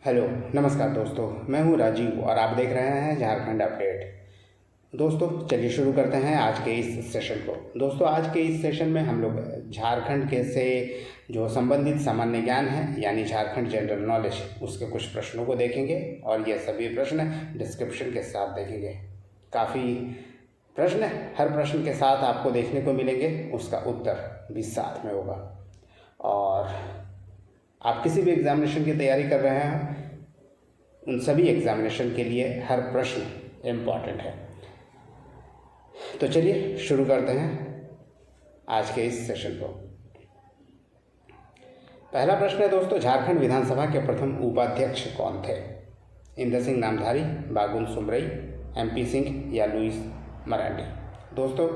Hello नमस्कार दोस्तों, मैं हूं राजीव और आप देख रहे हैं झारखंड अपडेट। दोस्तों चलिए शुरू करते हैं आज के इस सेशन को। दोस्तों आज के इस सेशन में हम लोग झारखंड के से जो संबंधित सामान्य ज्ञान है यानी झारखंड जनरल नॉलेज उसके कुछ प्रश्नों को देखेंगे और ये सभी प्रश्न डिस्क्रिप्शन के साथ देखेंगे। काफ़ी प्रश्न हर प्रश्न के साथ आपको देखने को मिलेंगे, उसका उत्तर भी साथ में होगा। और आप किसी भी एग्जामिनेशन की तैयारी कर रहे हैं, उन सभी एग्जामिनेशन के लिए हर प्रश्न इम्पॉर्टेंट है। तो चलिए शुरू करते हैं आज के इस सेशन को। पहला प्रश्न है दोस्तों, झारखंड विधानसभा के प्रथम उपाध्यक्ष कौन थे? इंद्र सिंह नामधारी, बागुन सुमरई, MP सिंह या लुइस मरांडी? दोस्तों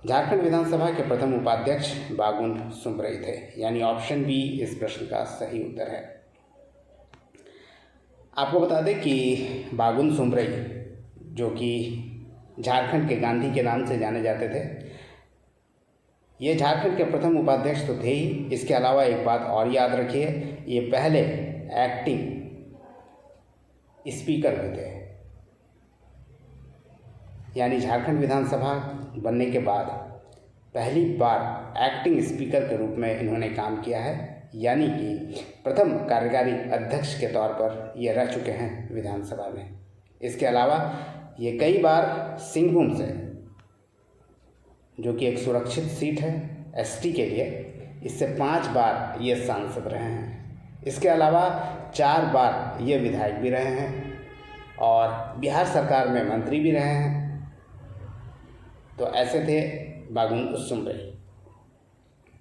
झारखंड विधानसभा के प्रथम उपाध्यक्ष बागुन सुमरई थे, यानी ऑप्शन बी इस प्रश्न का सही उत्तर है। आपको बता दें कि बागुन सुमरई जो कि झारखंड के गांधी के नाम से जाने जाते थे, ये झारखंड के प्रथम उपाध्यक्ष तो थे ही। इसके अलावा एक बात और याद रखिए, ये पहले एक्टिंग स्पीकर भी थे, यानी झारखंड विधानसभा बनने के बाद पहली बार एक्टिंग स्पीकर के रूप में इन्होंने काम किया है, यानी कि प्रथम कार्यकारी अध्यक्ष के तौर पर ये रह चुके हैं विधानसभा में। इसके अलावा ये कई बार सिंहभूम से, जो कि एक सुरक्षित सीट है ST के लिए, इससे 5 बार ये सांसद रहे हैं। इसके अलावा 4 बार ये विधायक भी रहे हैं और बिहार सरकार में मंत्री भी रहे हैं। तो ऐसे थे बागुन सुमरई।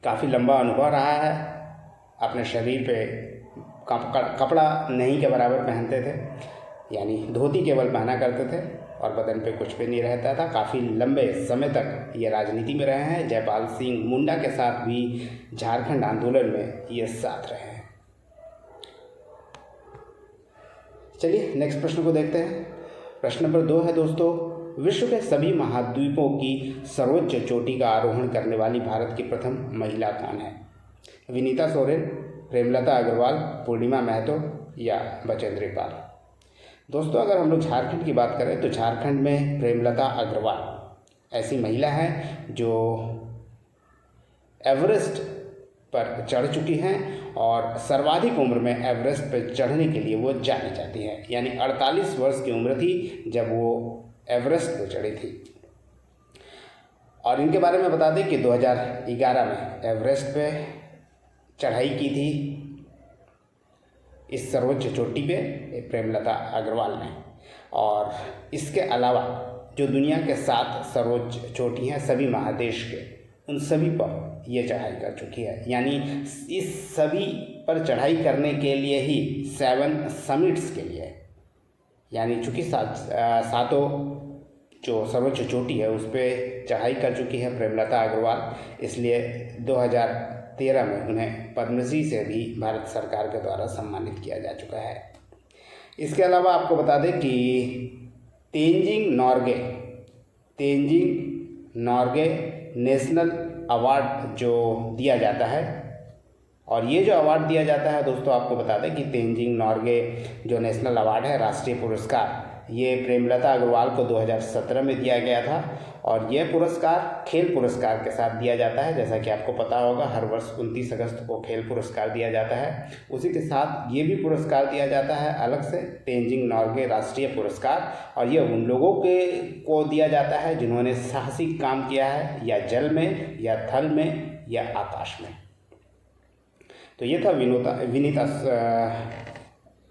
काफ़ी लंबा अनुभव रहा है, अपने शरीर पे कपड़ा नहीं के बराबर पहनते थे, यानी धोती केवल पहना करते थे और बदन पे कुछ भी नहीं रहता था। काफ़ी लंबे समय तक ये राजनीति में रहे हैं। जयपाल सिंह मुंडा के साथ भी झारखंड आंदोलन में ये साथ रहे हैं। चलिए नेक्स्ट प्रश्न को देखते हैं। प्रश्न नंबर 2 है दोस्तों, विश्व के सभी महाद्वीपों की सर्वोच्च चोटी का आरोहण करने वाली भारत की प्रथम महिला कौन है? विनीता सोरेन, प्रेमलता अग्रवाल, पूर्णिमा महतो या बचेंद्री पाल? दोस्तों अगर हम लोग झारखंड की बात करें तो झारखंड में प्रेमलता अग्रवाल ऐसी महिला है जो एवरेस्ट पर चढ़ चुकी हैं और सर्वाधिक उम्र में एवरेस्ट पर चढ़ने के लिए वो जानी जाती हैं, यानी 48 वर्ष की उम्र थी जब वो एवरेस्ट पर चढ़ी थी। और इनके बारे में बता दें कि 2011 में एवरेस्ट पे चढ़ाई की थी इस सर्वोच्च चोटी पे प्रेमलता अग्रवाल ने। और इसके अलावा जो दुनिया के 7 सर्वोच्च चोटी हैं सभी महादेश के, उन सभी पर ये चढ़ाई कर चुकी है। यानी इस सभी पर चढ़ाई करने के लिए ही 7 समिट्स के लिए, यानी चूँकि सातों जो सर्वोच्च चोटी है उस पर चढ़ाई कर चुकी है प्रेमलता अग्रवाल, इसलिए 2013 में उन्हें पद्मश्री से भी भारत सरकार के द्वारा सम्मानित किया जा चुका है। इसके अलावा आपको बता दें कि तेंजिंग नॉर्गे नेशनल अवार्ड जो दिया जाता है, और ये जो अवार्ड दिया जाता है दोस्तों आपको बता दें कि तेंजिंग नॉर्गे जो नेशनल अवार्ड है, राष्ट्रीय पुरस्कार, ये प्रेमलता अग्रवाल को 2017 में दिया गया था। और यह पुरस्कार खेल पुरस्कार के साथ दिया जाता है। जैसा कि आपको पता होगा हर वर्ष 29 अगस्त को खेल पुरस्कार दिया जाता है, उसी के साथ ये भी पुरस्कार दिया जाता है अलग से, तेंजिंग नॉर्गे राष्ट्रीय पुरस्कार। और ये उन लोगों को दिया जाता है जिन्होंने साहसिक काम किया है, या जल में या थल में या आकाश में। तो ये था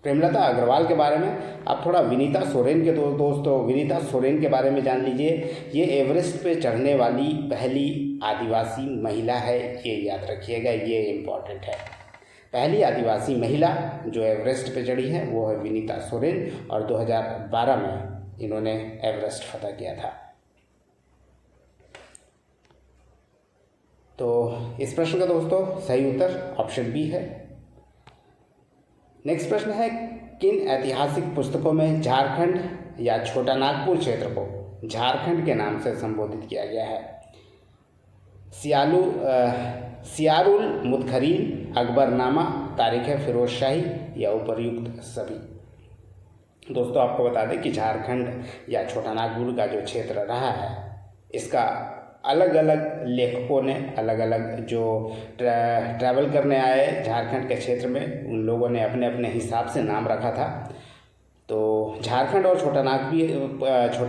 प्रेमलता अग्रवाल के बारे में। आप थोड़ा विनीता सोरेन के दोस्तों विनीता सोरेन के बारे में जान लीजिए। ये एवरेस्ट पे चढ़ने वाली पहली आदिवासी महिला है, ये याद रखिएगा, ये इम्पॉर्टेंट है। पहली आदिवासी महिला जो एवरेस्ट पे चढ़ी है वो है विनीता सोरेन, और 2012 में इन्होंने एवरेस्ट फतह किया था। तो इस प्रश्न का दोस्तों सही उत्तर ऑप्शन बी है। नेक्स्ट प्रश्न है, किन ऐतिहासिक पुस्तकों में झारखंड या छोटा नागपुर क्षेत्र को झारखंड के नाम से संबोधित किया गया है? सियारुल मुतखरीन, अकबरनामा, तारीख फिरोजशाही या उपर्युक्त सभी। दोस्तों आपको बता दें कि झारखंड या छोटा नागपुर का जो क्षेत्र रहा है, इसका अलग अलग लेखकों ने, अलग अलग जो ट्रैवल करने आए झारखंड के क्षेत्र में, उन लोगों ने अपने अपने हिसाब से नाम रखा था। तो झारखंड और छोटा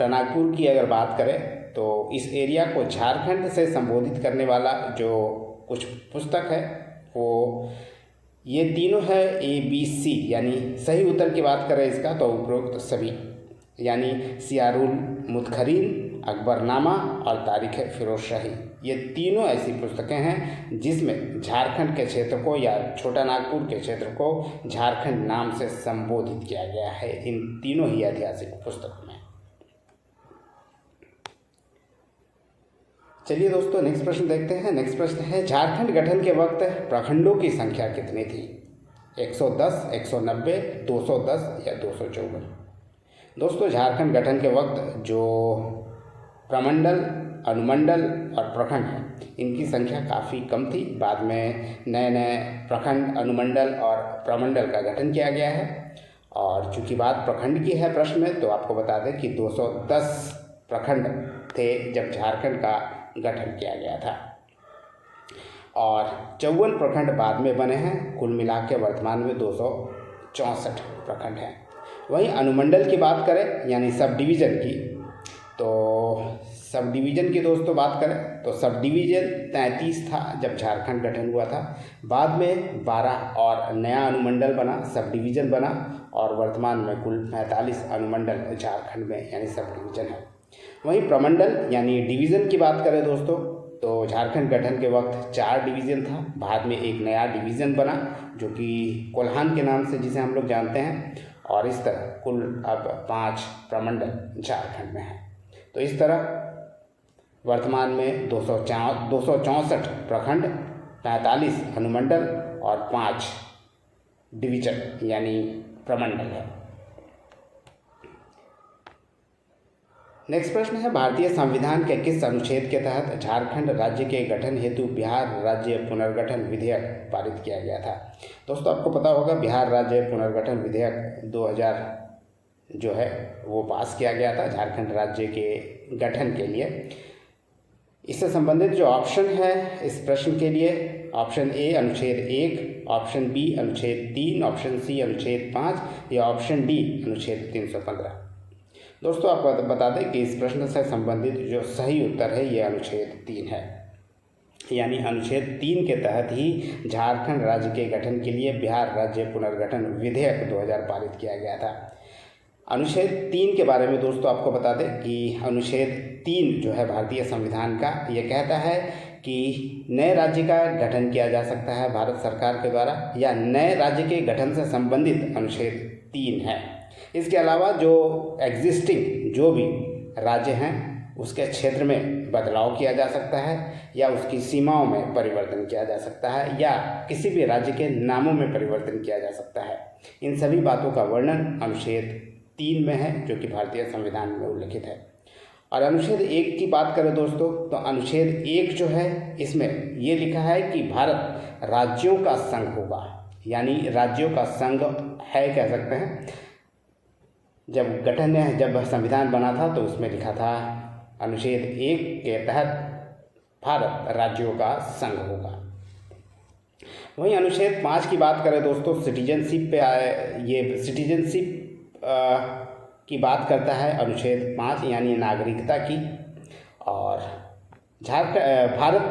नागपुर की अगर बात करें तो इस एरिया को झारखंड से संबोधित करने वाला जो कुछ पुस्तक है वो ये तीनों है ABC, यानी सही उत्तर की बात करें इसका तो उपरोक्त सभी, यानी सियारुल मुतखरीन, अकबरनामा और तारीख फिरोजशाही। ये तीनों ऐसी पुस्तकें हैं जिसमें झारखंड के क्षेत्र को या छोटा नागपुर के क्षेत्र को झारखंड नाम से संबोधित किया गया है इन तीनों ही ऐतिहासिक पुस्तकों में। चलिए दोस्तों नेक्स्ट प्रश्न देखते हैं। नेक्स्ट प्रश्न है, झारखंड गठन के वक्त प्रखंडों की संख्या कितनी थी? 110, 190, 210 या 254? दोस्तों झारखंड गठन के वक्त जो प्रमंडल, अनुमंडल और प्रखंड हैं, इनकी संख्या काफ़ी कम थी। बाद में नए नए प्रखंड, अनुमंडल और प्रमंडल का गठन किया गया है। और चूँकि बात प्रखंड की है प्रश्न में, तो आपको बता दें कि 210 प्रखंड थे जब झारखंड का गठन किया गया था और 54 प्रखंड बाद में बने हैं। कुल मिला के वर्तमान में 264 प्रखंड हैं। वहीं अनुमंडल की बात करें यानी सब डिवीज़न की, तो सब डिवीज़न की दोस्तों बात करें तो सब डिवीज़न 33 था जब झारखंड गठन हुआ था। बाद में 12 और नया अनुमंडल बना, सब डिवीज़न बना और वर्तमान में कुल 45 अनुमंडल झारखंड में यानी सब डिवीज़न है। वहीं प्रमंडल यानी डिवीज़न की बात करें दोस्तों तो झारखंड गठन के वक्त 4 डिवीज़न था। बाद में एक नया डिवीज़न बना जो कि कोल्हान के नाम से जिसे हम लोग जानते हैं, और इस तरह कुल अब 5 प्रमंडल झारखंड में हैं। तो इस तरह वर्तमान में 264 प्रखंड, 45 अनुमंडल और 5 डिवीज़न यानी प्रमंडल है। नेक्स्ट प्रश्न है, भारतीय संविधान के किस अनुच्छेद के तहत झारखंड राज्य के गठन हेतु बिहार राज्य पुनर्गठन विधेयक पारित किया गया था? दोस्तों आपको पता होगा बिहार राज्य पुनर्गठन विधेयक 2000 जो है वो पास किया गया था झारखंड राज्य के गठन के लिए। इससे संबंधित जो ऑप्शन है इस प्रश्न के लिए, ऑप्शन ए अनुच्छेद 1, ऑप्शन बी अनुच्छेद 3, ऑप्शन सी अनुच्छेद 5 या ऑप्शन डी अनुच्छेद 315। दोस्तों आपको बता दें कि इस प्रश्न से संबंधित जो सही उत्तर है ये अनुच्छेद 3 है, यानी अनुच्छेद 3 के तहत ही झारखंड राज्य के गठन के लिए बिहार राज्य पुनर्गठन विधेयक 2000 पारित किया गया था। अनुच्छेद 3 के बारे में दोस्तों आपको बता दें कि अनुच्छेद 3 जो है भारतीय संविधान का, ये कहता है कि नए राज्य का गठन किया जा सकता है भारत सरकार के द्वारा, या नए राज्य के गठन से संबंधित अनुच्छेद 3 है। इसके अलावा जो एग्जिस्टिंग जो भी राज्य हैं उसके क्षेत्र में बदलाव किया जा सकता है, या उसकी सीमाओं में परिवर्तन किया जा सकता है, या किसी भी राज्य के नामों में परिवर्तन किया जा सकता है। इन सभी बातों का वर्णन अनुच्छेद 3 में है जो कि भारतीय संविधान में उल्लिखित है। और अनुच्छेद 1 की बात करें दोस्तों तो अनुच्छेद 1 जो है इसमें ये लिखा है कि भारत राज्यों का संघ होगा, यानी राज्यों का संघ है कह सकते हैं। जब संविधान बना था तो उसमें लिखा था अनुच्छेद 1 के तहत भारत राज्यों का संघ होगा। वहीं अनुच्छेद 5 की बात करें दोस्तों, सिटीजनशिप पे ये सिटीजनशिप की बात करता है अनुच्छेद 5, यानी नागरिकता की। और भारत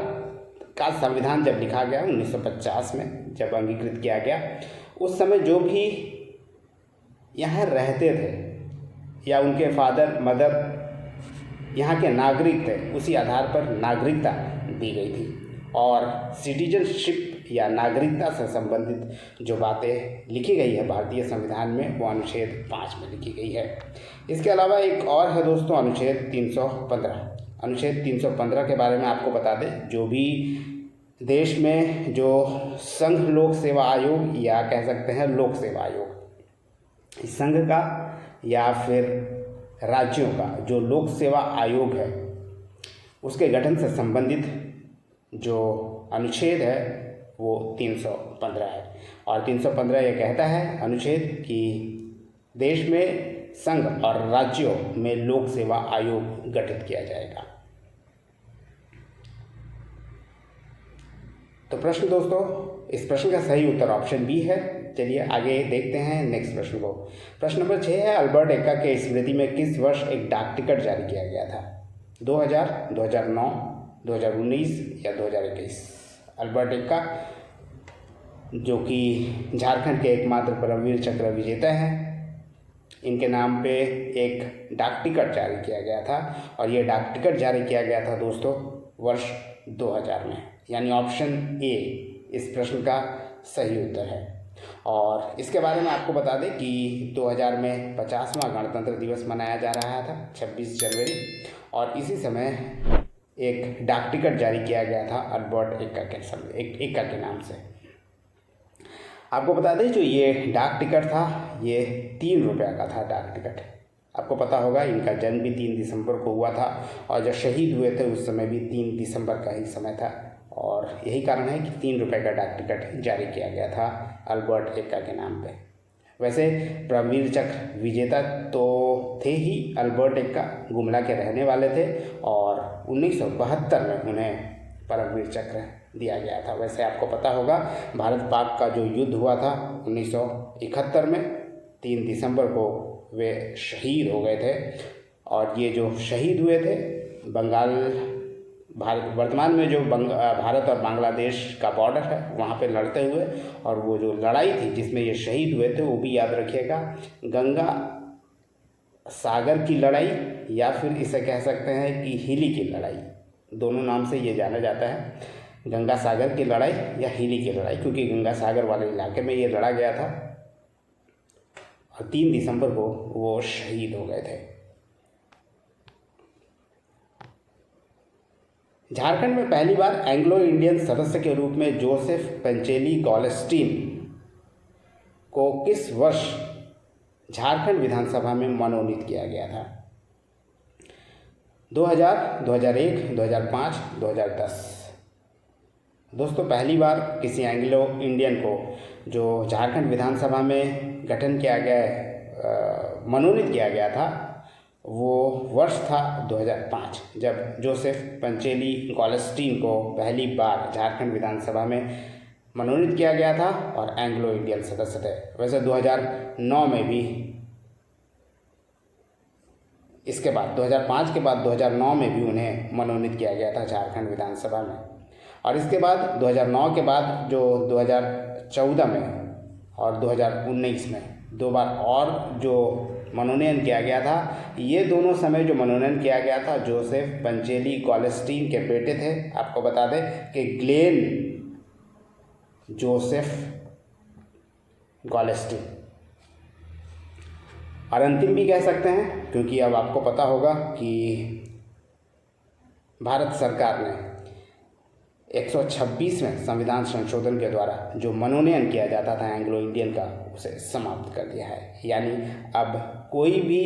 का संविधान जब लिखा गया 1950 में, जब अंगीकृत किया गया, उस समय जो भी यहाँ रहते थे या उनके फादर मदर यहाँ के नागरिक थे, उसी आधार पर नागरिकता दी गई थी। और सिटीजनशिप या नागरिकता से संबंधित जो बातें लिखी गई है भारतीय संविधान में वो अनुच्छेद 5 में लिखी गई है। इसके अलावा एक और है दोस्तों अनुच्छेद 315। अनुच्छेद 315 के बारे में आपको बता दें, जो भी देश में जो संघ लोक सेवा आयोग या कह सकते हैं लोक सेवा आयोग, इस संघ का या फिर राज्यों का जो लोक सेवा आयोग है उसके गठन से संबंधित जो अनुच्छेद है वो 315 है। और 315 ये कहता है अनुच्छेद कि देश में संघ और राज्यों में लोक सेवा आयोग गठित किया जाएगा। तो प्रश्न दोस्तों, इस प्रश्न का सही उत्तर ऑप्शन बी है। चलिए आगे देखते हैं नेक्स्ट प्रश्न को। प्रश्न नंबर 6 है, अल्बर्ट एक्का के स्मृति में किस वर्ष एक डाक टिकट जारी किया गया था? 2000, 2009, 2019 या 2021? अल्बर्ट एक्का जो कि झारखंड के एकमात्र परमवीर चक्र विजेता हैं, इनके नाम पे एक डाक टिकट जारी किया गया था और ये डाक टिकट जारी किया गया था दोस्तों वर्ष 2000 में, यानी ऑप्शन ए इस प्रश्न का सही उत्तर है। और इसके बारे में आपको बता दें कि 2000 में 50वां गणतंत्र दिवस मनाया जा रहा था 26 जनवरी, और इसी समय एक डाक टिकट जारी किया गया था अल्बर्ट एक्का के नाम से। आपको बता दें जो ये डाक टिकट था ये 3 रुपये का था डाक टिकट। आपको पता होगा इनका जन्म भी 3 दिसंबर को हुआ था और जब शहीद हुए थे उस समय भी 3 दिसंबर का ही समय था, और यही कारण है कि 3 रुपये का डाक टिकट जारी किया गया था अल्बर्ट एक्का के नाम पे। वैसे परमवीर चक्र विजेता तो थे ही अल्बर्ट एक्का, गुमला के रहने वाले थे और 1972 में उन्हें परमवीर चक्र दिया गया था। वैसे आपको पता होगा भारत पाक का जो युद्ध हुआ था 1971 में 3 दिसंबर को वे शहीद हो गए थे, और ये जो शहीद हुए थे वर्तमान में जो भारत और बांग्लादेश का बॉर्डर है वहाँ पे लड़ते हुए, और वो जो लड़ाई थी जिसमें ये शहीद हुए थे वो भी याद रखिएगा, गंगा सागर की लड़ाई या फिर इसे कह सकते हैं कि हिली की लड़ाई, दोनों नाम से ये जाना जाता है, गंगा सागर की लड़ाई या हिली की लड़ाई, क्योंकि गंगा सागर वाले इलाके में ये लड़ा गया था और 3 दिसंबर को वो शहीद हो गए थे। झारखंड में पहली बार एंग्लो इंडियन सदस्य के रूप में जोसेफ पेंचेली गॉलस्टीन को किस वर्ष झारखंड विधानसभा में मनोनीत किया गया था? 2000, 2001, 2005, 2010? दोस्तों पहली बार किसी एंग्लो इंडियन को जो झारखंड विधानसभा में गठन किया गया मनोनीत किया गया था वो वर्ष था 2005, जब जोसेफ पेंचेली गॉलस्टीन को पहली बार झारखंड विधानसभा में मनोनीत किया गया था और एंग्लो इंडियन सदस्य थे। वैसे 2009 में भी, इसके बाद 2005 के बाद 2009 में भी उन्हें मनोनीत किया गया था झारखंड विधानसभा में, और इसके बाद 2009 के बाद जो 2014 में और 2019 में 2 बार और जो मनोनयन किया गया था, ये दोनों समय जो मनोनयन किया गया था जोसेफ पेंचेली गॉलस्टीन के बेटे थे। आपको बता दें कि ग्लेन जोसेफ गॉलस्टीन, और अंतिम भी कह सकते हैं क्योंकि अब आपको पता होगा कि भारत सरकार ने 126वें संविधान संशोधन के द्वारा जो मनोनयन किया जाता था एंग्लो इंडियन का उसे समाप्त कर दिया है, यानी अब कोई भी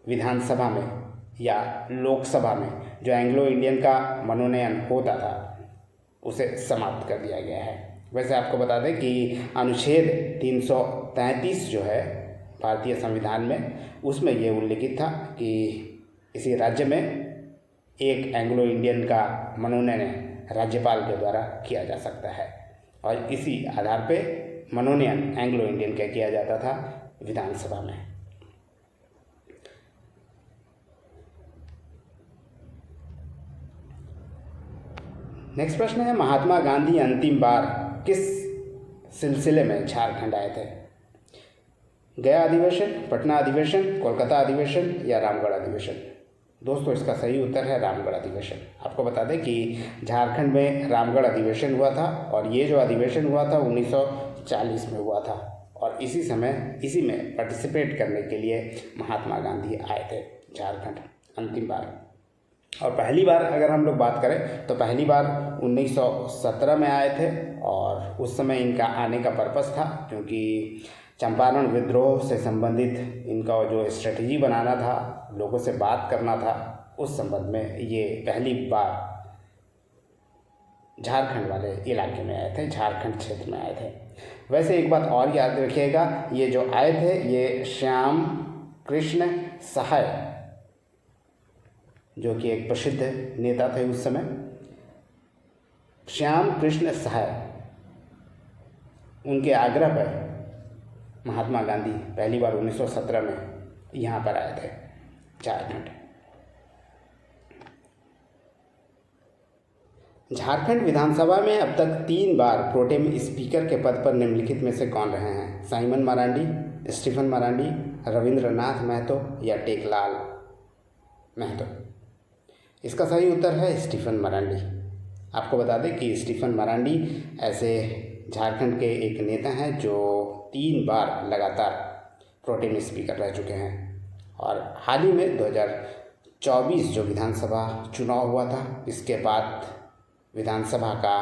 विधानसभा में या लोकसभा में जो एंग्लो इंडियन का मनोनयन होता था उसे समाप्त कर दिया गया है। वैसे आपको बता दें कि अनुच्छेद 333 जो है भारतीय संविधान में, उसमें ये उल्लिखित था कि किसी राज्य में एक एंग्लो इंडियन का मनोनयन राज्यपाल के द्वारा किया जा सकता है, और इसी आधार पे मनोनयन एंग्लो इंडियन का किया जाता था विधानसभा में। नेक्स्ट प्रश्न है, महात्मा गांधी अंतिम बार किस सिलसिले में झारखंड आए थे? गया अधिवेशन, पटना अधिवेशन, कोलकाता अधिवेशन या रामगढ़ अधिवेशन? दोस्तों इसका सही उत्तर है रामगढ़ अधिवेशन। आपको बता दें कि झारखंड में रामगढ़ अधिवेशन हुआ था, और ये जो अधिवेशन हुआ था 1940 में हुआ था, और इसी में पार्टिसिपेट करने के लिए महात्मा गांधी आए थे झारखंड अंतिम बार। और पहली बार अगर हम लोग बात करें तो पहली बार 1917 में आए थे, और उस समय इनका आने का पर्पस था क्योंकि चंपारण विद्रोह से संबंधित इनका जो स्ट्रेटजी बनाना था, लोगों से बात करना था, उस संबंध में ये पहली बार झारखंड वाले इलाके में आए थे, झारखंड क्षेत्र में आए थे। वैसे एक बात और याद रखिएगा, ये जो आए थे ये श्याम कृष्ण सहाय, जो कि एक प्रसिद्ध नेता थे उस समय, श्याम कृष्ण सहाय, उनके आग्रह पर महात्मा गांधी पहली बार 1917 में यहाँ पर आए थे झारखंड। झारखंड विधानसभा में अब तक 3 बार प्रोटेम स्पीकर के पद पर निम्नलिखित में से कौन रहे हैं? साइमन मरांडी, स्टीफन मरांडी, रविंद्रनाथ महतो या टेकलाल महतो? इसका सही उत्तर है स्टीफन मरांडी। आपको बता दें कि स्टीफन मरांडी ऐसे झारखंड के एक नेता हैं जो 3 बार लगातार प्रोटेम स्पीकर रह चुके हैं। और हाल ही में 2024 जो विधानसभा चुनाव हुआ था, इसके बाद विधानसभा का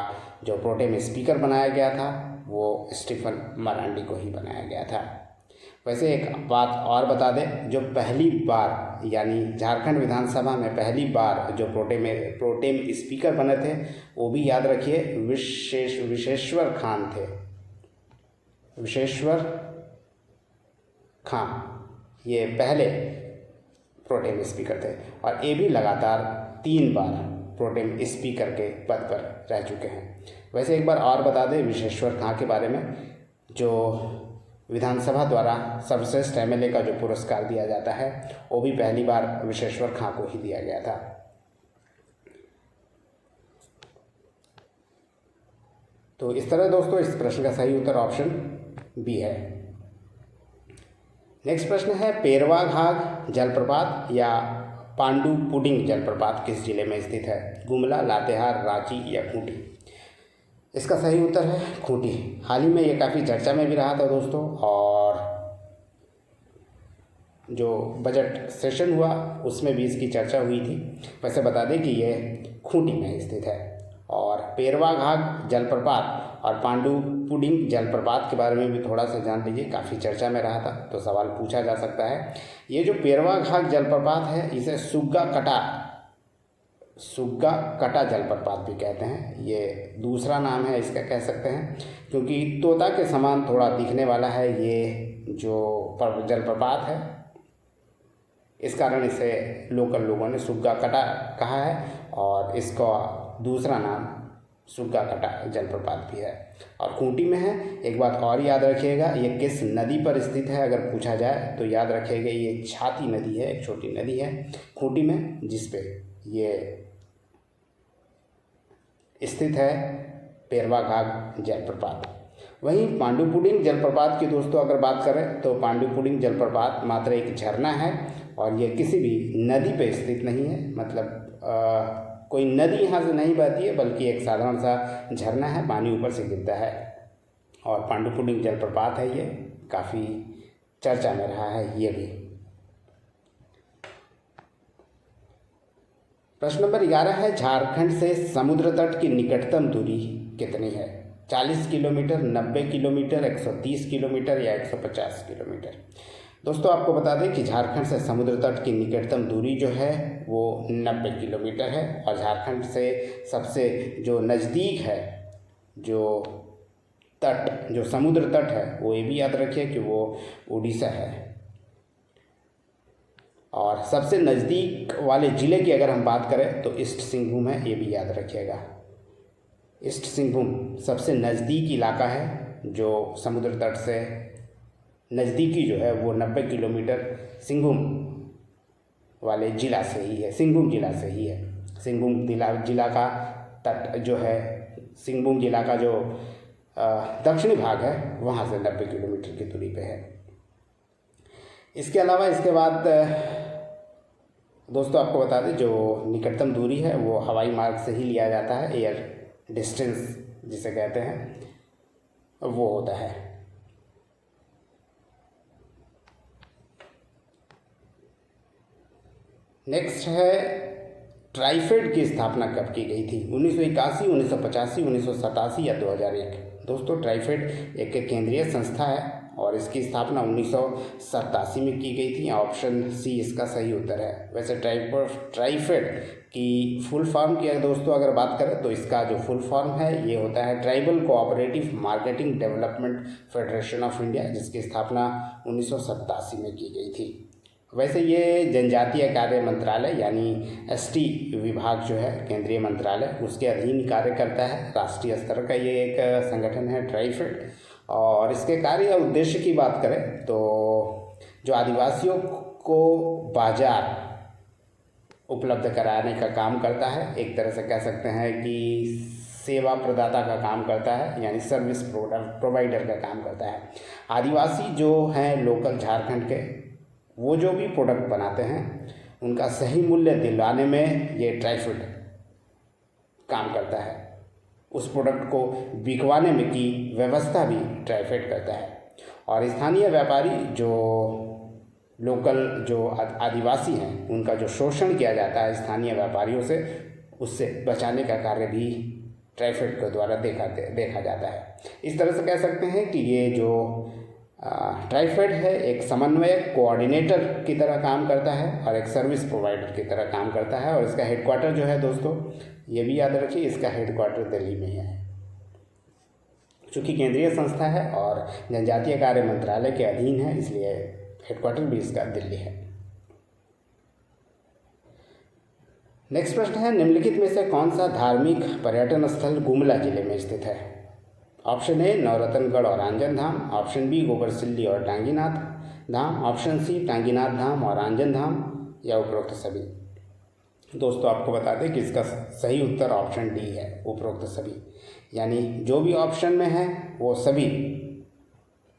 जो प्रोटेम स्पीकर बनाया गया था वो स्टीफन मरांडी को ही बनाया गया था। वैसे एक बात और बता दें, जो पहली बार यानी झारखंड विधानसभा में पहली बार जो प्रोटेम स्पीकर बने थे वो भी याद रखिए विशेश्वर खान थे। विशेश्वर खान ये पहले प्रोटेम स्पीकर थे और ये भी लगातार 3 बार प्रोटेम स्पीकर के पद पर रह चुके हैं। वैसे एक बार और बता दें विशेश्वर खान के बारे में, जो विधानसभा द्वारा सर्वश्रेष्ठ एमएलए का जो पुरस्कार दिया जाता है वो भी पहली बार विशेश्वर खान को ही दिया गया था। तो इस तरह दोस्तों इस प्रश्न का सही उत्तर ऑप्शन बी है। नेक्स्ट प्रश्न है, पेरवा घाघ जलप्रपात या पांडु पुडिंग जलप्रपात किस जिले में स्थित है? गुमला, लातेहार, रांची या खूंटी? इसका सही उत्तर है खूंटी। हाल ही में ये काफ़ी चर्चा में भी रहा था दोस्तों, और जो बजट सेशन हुआ उसमें भी इसकी चर्चा हुई थी। वैसे बता दें कि ये खूंटी में स्थित है। और पेरवा घाघ जलप्रपात और पांडु पुडिंग जलप्रपात के बारे में भी थोड़ा सा जान लीजिए, काफ़ी चर्चा में रहा था तो सवाल पूछा जा सकता है। ये जो पेरवा घाघ जलप्रपात है इसे सुग्गा कटा जलप्रपात भी कहते हैं। ये दूसरा नाम है इसका कह सकते हैं, क्योंकि तोता के समान थोड़ा दिखने वाला है ये जो जलप्रपात है, इस कारण इसे लोकल लोगों ने सुग्गा कटा कहा है और इसका दूसरा नाम सुग्गा कटा जलप्रपात भी है और खूंटी में है। एक बात और याद रखिएगा, ये किस नदी पर स्थित है अगर पूछा जाए तो याद रखिएगा ये छाती नदी है, एक छोटी नदी है खूंटी में जिसपे ये स्थित है पेरवा घाघ जलप्रपात। वहीं पांडुपुडिंग जलप्रपात की दोस्तों अगर बात करें तो पांडुपुडिंग जलप्रपात मात्र एक झरना है और ये किसी भी नदी पे स्थित नहीं है, मतलब कोई नदी यहाँ से नहीं बहती है बल्कि एक साधारण सा झरना है, पानी ऊपर से गिरता है और पांडुपुडिंग जलप्रपात है। ये काफ़ी चर्चा में रहा है ये भी। प्रश्न नंबर 11 है, झारखंड से समुद्र तट की निकटतम दूरी कितनी है? 40 किलोमीटर, 90 किलोमीटर, 130 किलोमीटर या 150 किलोमीटर? दोस्तों आपको बता दें कि झारखंड से समुद्र तट की निकटतम दूरी जो है वो 90 किलोमीटर है और झारखंड से सबसे जो नज़दीक है जो तट जो समुद्र तट है वो ये भी याद रखिए कि वो उड़ीसा है। और सबसे नज़दीक वाले ज़िले की अगर हम बात करें तो ईस्ट सिंहभूम है, ये भी याद रखिएगा। ईस्ट सिंहभूम सबसे नज़दीक इलाका है जो समुद्र तट से नज़दीकी जो है वो 90 किलोमीटर सिंहभूम वाले ज़िला से ही है, सिंहभूम ज़िला से ही है। सिंहभूम ज़िला का तट जो है, सिंहभूम ज़िला का जो दक्षिणी भाग है वहाँ से 90 किलोमीटर की दूरी पे है। इसके अलावा इसके बाद दोस्तों आपको बता दें जो निकटतम दूरी है वो हवाई मार्ग से ही लिया जाता है, एयर डिस्टेंस जिसे कहते हैं वो होता है। नेक्स्ट है, ट्राइफेड की स्थापना कब की गई थी? 1981, 1985, 1987 या 2001? दोस्तों ट्राइफेड एक केंद्रीय संस्था है और इसकी स्थापना 1987 में की गई थी। ऑप्शन सी इसका सही उत्तर है। वैसे ट्राइफेड की फुल फॉर्म की दोस्तों अगर बात करें तो इसका जो फुल फॉर्म है ये होता है tribal cooperative marketing development federation of India, जिसकी स्थापना 1987 में की गई थी। वैसे ये जनजातीय कार्य मंत्रालय यानी एसटी विभाग जो है केंद्रीय मंत्रालय उसके अधीन कार्य करता है। राष्ट्रीय स्तर का ये एक संगठन है ट्राइफेड। और इसके कार्य और उद्देश्य की बात करें तो जो आदिवासियों को बाजार उपलब्ध कराने का काम करता है, एक तरह से कह सकते हैं कि सेवा प्रदाता का काम करता है, यानी सर्विस प्रोवाइडर का काम करता है। आदिवासी जो हैं लोकल झारखंड के, वो जो भी प्रोडक्ट बनाते हैं उनका सही मूल्य दिलाने में ये ट्राइफेड काम करता है। उस प्रोडक्ट को बिकवाने में की व्यवस्था भी ट्राइफेड करता है। और स्थानीय व्यापारी जो लोकल जो आदिवासी हैं उनका जो शोषण किया जाता है स्थानीय व्यापारियों से, उससे बचाने का कार्य भी ट्राइफेड के द्वारा देखा जाता है। इस तरह से कह सकते हैं कि ये जो ट्राइफेड है एक समन्वयक कोऑर्डिनेटर की तरह काम करता है और एक सर्विस प्रोवाइडर की तरह काम करता है। और इसका हेडक्वार्टर जो है दोस्तों, ये भी याद रखिए, इसका हेडक्वार्टर दिल्ली में है। चूँकि केंद्रीय संस्था है और जनजातीय कार्य मंत्रालय के अधीन है, इसलिए हेडक्वार्टर भी इसका दिल्ली है। नेक्स्ट प्रश्न है, निम्नलिखित में से कौन सा धार्मिक पर्यटन स्थल गुमला जिले में स्थित है? ऑप्शन ए नवरत्नगढ़ और आंजन धाम, ऑप्शन बी गोबरसिल्ली और टांगीनाथ धाम, ऑप्शन सी टांगीनाथ धाम और आंजन धाम, या उपरोक्त सभी। दोस्तों आपको बता दें कि इसका सही उत्तर ऑप्शन डी है, उपरोक्त सभी। यानी जो भी ऑप्शन में है वो सभी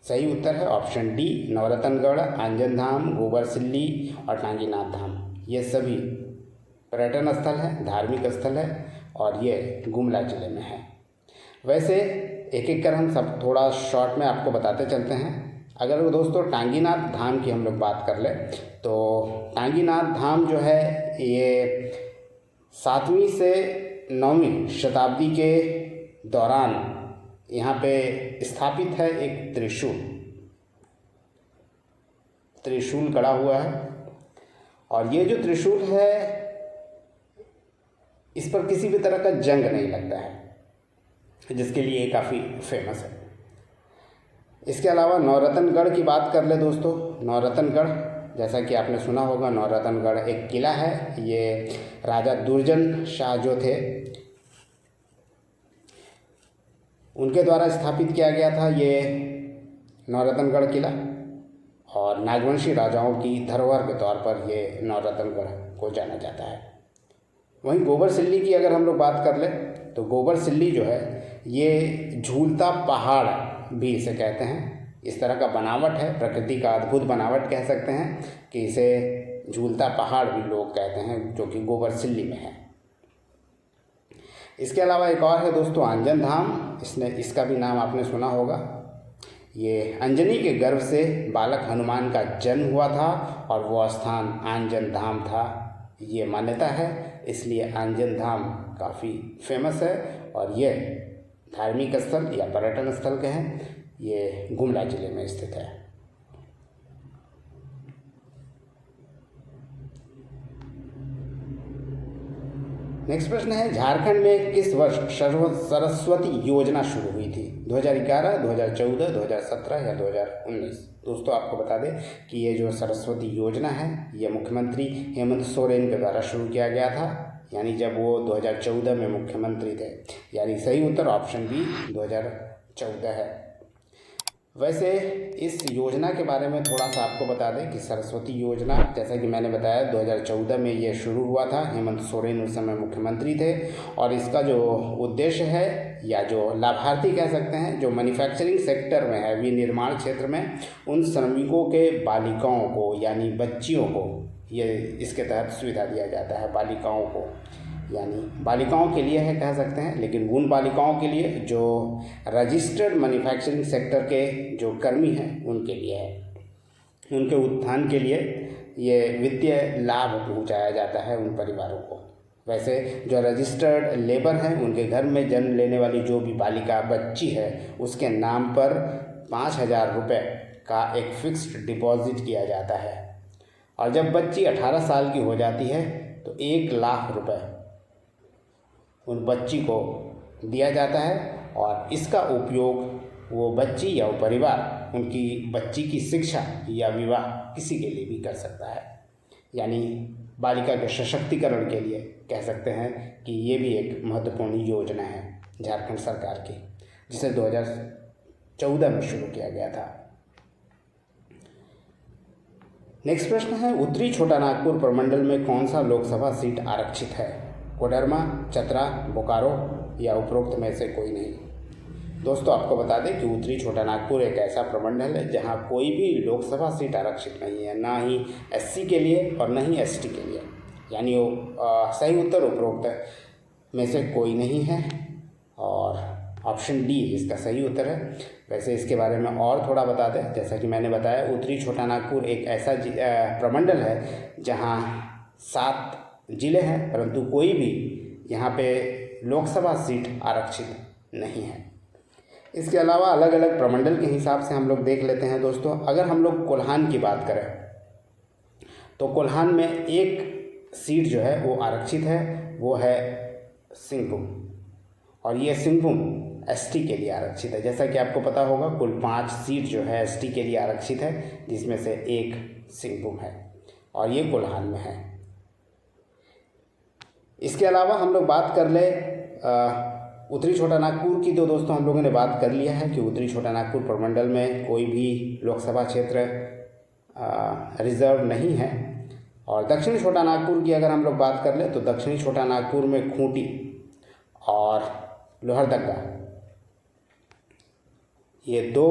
सही उत्तर है। ऑप्शन डी नवरत्नगढ़, आंजन धाम, गोबरसिल्ली और टांगीनाथ धाम, ये सभी पर्यटन स्थल है, धार्मिक स्थल है और ये गुमला जिले में है। वैसे एक एक कर हम सब थोड़ा शॉर्ट में आपको बताते चलते हैं। अगर दोस्तों टांगीनाथ धाम की हम लोग बात कर लें तो टांगीनाथ धाम जो है ये 7वीं से 9वीं शताब्दी के दौरान यहाँ पे स्थापित है एक त्रिशूल गड़ा हुआ है। और ये जो त्रिशूल है इस पर किसी भी तरह का जंग नहीं लगता है, जिसके लिए काफ़ी फेमस है। इसके अलावा नवरत्नगढ़ की बात कर ले दोस्तों, नवरत्नगढ़ जैसा कि आपने सुना होगा, नवरत्नगढ़ एक किला है। ये राजा दुर्जन शाह जो थे उनके द्वारा स्थापित किया गया था ये नवरत्नगढ़ किला। और नागवंशी राजाओं की धरोहर के तौर पर ये नवरत्नगढ़ को जाना जाता है। वहीं गोबरसिल्ली की अगर हम लोग बात कर लें तो गोबरसिल्ली जो है ये झूलता पहाड़ भी इसे कहते हैं। इस तरह का बनावट है, प्रकृति का अद्भुत बनावट कह सकते हैं कि इसे झूलता पहाड़ भी लोग कहते हैं, जो कि गोबरसिल्ली में है। इसके अलावा एक और है दोस्तों आंजन धाम, इसका भी नाम आपने सुना होगा। ये अंजनी के गर्भ से बालक हनुमान का जन्म हुआ था और वो स्थान आंजन धाम था, ये मान्यता है, इसलिए आंजन धाम काफ़ी फेमस है। और ये धार्मिक स्थल या पर्यटन स्थल कहें, ये गुमला जिले में स्थित है। नेक्स्ट प्रश्न है, झारखंड में किस वर्ष सरस्वती योजना शुरू हुई थी? 2011, 2014, 2017 या 2019? दोस्तों आपको बता दें कि ये जो सरस्वती योजना है ये मुख्यमंत्री हेमंत सोरेन के द्वारा शुरू किया गया था, यानी जब वो 2014 में मुख्यमंत्री थे। यानी सही उत्तर ऑप्शन बी 2014 है। वैसे इस योजना के बारे में थोड़ा सा आपको बता दें कि सरस्वती योजना, जैसा कि मैंने बताया, 2014 में ये शुरू हुआ था। हेमंत सोरेन उस समय मुख्यमंत्री थे। और इसका जो उद्देश्य है या जो लाभार्थी कह सकते हैं, जो मैन्युफैक्चरिंग सेक्टर में है, विनिर्माण क्षेत्र में, उन श्रमिकों के बालिकाओं को यानी बच्चियों को ये इसके तहत सुविधा दिया जाता है। बालिकाओं को यानी बालिकाओं के लिए है कह सकते हैं, लेकिन उन बालिकाओं के लिए जो रजिस्टर्ड मैन्युफैक्चरिंग सेक्टर के जो कर्मी हैं उनके लिए है। उनके उत्थान के लिए ये वित्तीय लाभ पहुंचाया जाता है उन परिवारों को। वैसे जो रजिस्टर्ड लेबर हैं उनके घर में जन्म लेने वाली जो भी बालिका बच्ची है उसके नाम पर 5,000 रुपये का एक फिक्स्ड डिपॉजिट किया जाता है और जब बच्ची 18 साल की हो जाती है तो 1 लाख रुपए उन बच्ची को दिया जाता है और इसका उपयोग वो बच्ची या वो परिवार उनकी बच्ची की शिक्षा या विवाह किसी के लिए भी कर सकता है। यानी बालिका के सशक्तिकरण के लिए कह सकते हैं कि ये भी एक महत्वपूर्ण योजना है झारखंड सरकार की, जिसे 2014 में शुरू किया गया था। नेक्स्ट प्रश्न है, उत्तरी छोटा नागपुर प्रमंडल में कौन सा लोकसभा सीट आरक्षित है? कोडरमा, चतरा, बोकारो या उपरोक्त में से कोई नहीं। दोस्तों आपको बता दें कि उत्तरी छोटा नागपुर एक ऐसा प्रमंडल है जहां कोई भी लोकसभा सीट आरक्षित नहीं है, ना ही एससी के लिए और न ही एसटी के लिए। यानी सही उत्तर उपरोक्त में से कोई नहीं है और ऑप्शन डी इसका सही उत्तर है। वैसे इसके बारे में और थोड़ा बता दें, जैसा कि मैंने बताया उत्तरी छोटा नागपुर एक ऐसा प्रमंडल है जहां 7 जिले हैं, परंतु कोई भी यहाँ पे लोकसभा सीट आरक्षित नहीं है। इसके अलावा अलग अलग प्रमंडल के हिसाब से हम लोग देख लेते हैं दोस्तों। अगर हम लोग कोल्हान की बात करें तो कोल्हान में एक सीट जो है वो आरक्षित है, वो है सिंहभूम, और ये सिंहभूम एसटी के लिए आरक्षित है। जैसा कि आपको पता होगा कुल 5 सीट जो है एसटी के लिए आरक्षित है, जिसमें से एक सिंहभूम है और ये कोल्हान में है। इसके अलावा हम लोग बात कर ले उत्तरी छोटा नागपुर की, तो दोस्तों हम लोगों ने बात कर लिया है कि उत्तरी छोटा नागपुर प्रमंडल में कोई भी लोकसभा क्षेत्र रिजर्व नहीं है। और दक्षिणी छोटा नागपुर की अगर हम लोग बात कर ले तो दक्षिणी छोटा नागपुर में खूंटी और लोहरदगा ये 2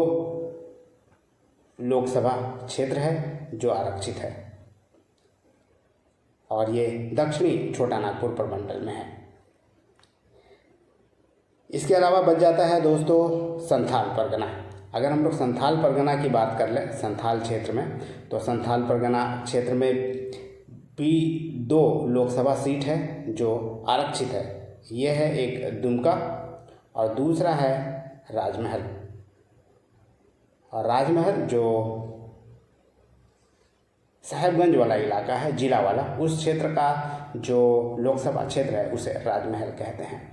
लोकसभा क्षेत्र है जो आरक्षित है और ये दक्षिणी छोटा नागपुर प्रमंडल में है। इसके अलावा बच जाता है दोस्तों संथाल परगना। अगर हम लोग संथाल परगना की बात कर लें संथाल क्षेत्र में, तो संथाल परगना क्षेत्र में भी 2 लोकसभा सीट है जो आरक्षित है। ये है एक दुमका और दूसरा है राजमहल। और राजमहल जो साहेबगंज वाला इलाका है, जिला वाला, उस क्षेत्र का जो लोकसभा क्षेत्र है उसे राजमहल कहते हैं।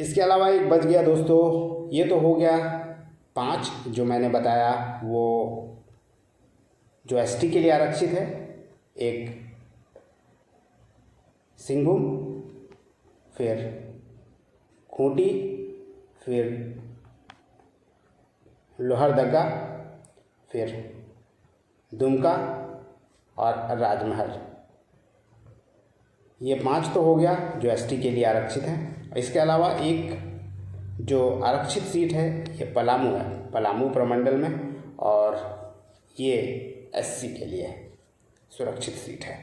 इसके अलावा एक बच गया दोस्तों, ये तो हो गया 5 जो मैंने बताया वो जो एसटी के लिए आरक्षित है। एक सिंहभूम, फिर खूंटी, फिर लोहरदगा, फिर दुमका और राजमहल। ये 5 तो हो गया जो एसटी के लिए आरक्षित है। इसके अलावा एक जो आरक्षित सीट है ये पलामू है, पलामू प्रमंडल में, और ये एससी के लिए सुरक्षित सीट है।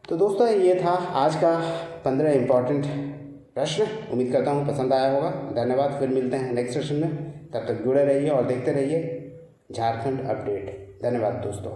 तो दोस्तों ये था आज का 15 इम्पॉर्टेंट प्रश्न। उम्मीद करता हूँ पसंद आया होगा। धन्यवाद। फिर मिलते हैं नेक्स्ट सेशन में। तब तक जुड़े रहिए और देखते रहिए झारखंड अपडेट। धन्यवाद दोस्तों।